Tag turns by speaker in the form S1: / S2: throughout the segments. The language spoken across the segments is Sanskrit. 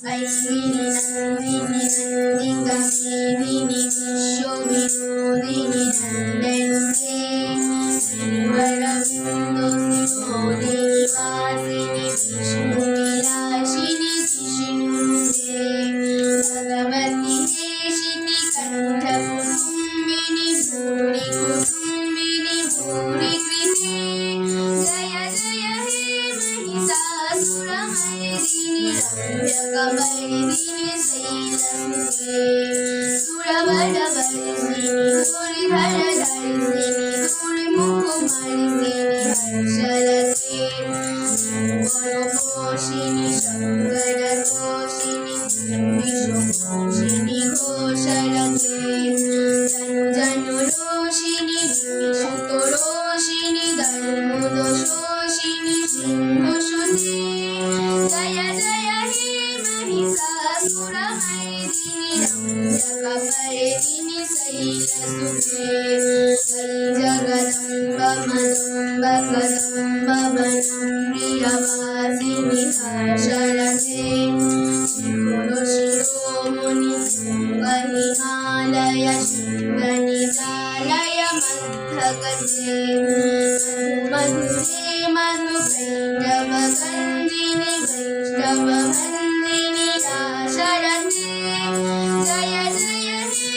S1: ऐश्विनि नन्दिनि नन्दिकामेदिनि विश्वविनोदिनि नन्दनुते श्रीवरविन्दो शिरोदिनि वासिनि विष्णुविलासिनि जिष्णुनुते भगवति हेशिनि कण्ठकुटुम्बिनि भूरि कुटुम्बिनि भूरि कृते जय जय हे महिषासुरमर्दिनि रम्यकपर्दिनि शैलसुते सुरवरवर्षिणि धूलिधरधर्षिणि धूलिमुखमर्दिनि हर्षरते शङ्करघोषिणि शङ्करघोषिणि विष्णुघोषिणि घोषरते जनुरोषिणि विष्णुतोरोषिणि धर्मुदोषोषिणि सिंहसुते जय जय हे महिषासुरमर्दिनि रम्यकपर्दिनि शैलसुते जगदम्ब मदम्ब कदम्ब वनप्रियवासिनि हर्षरते शिरोशिरोमुनि शृङ्गनिहालय शृङ्गनिजालय मन्थगते मधुरे मधुकैटभगन्धिनि वैष्णववन्दिनि दाशरथे जय जय हे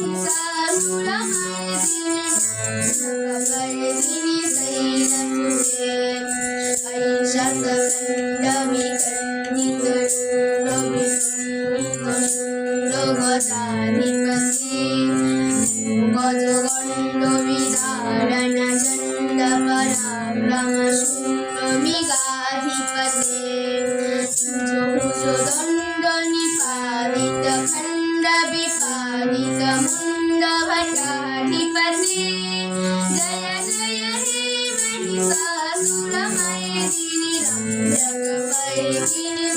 S1: महिषासुरमर्दिनि रम्यकपर्दिनि शैलसुते ऐषकण्डविकण्डितुण्डविकण्डितुण्डगदाधिपते गजगण्डविधारण चण्डपराक्रमशून्यमिगाधिपते भुजभुजदण्डनिपातितखण्डविपातितमुण्डभटाधिपते जय जय हे महिषासुरमर्दिनि रम्यकपर्दिनि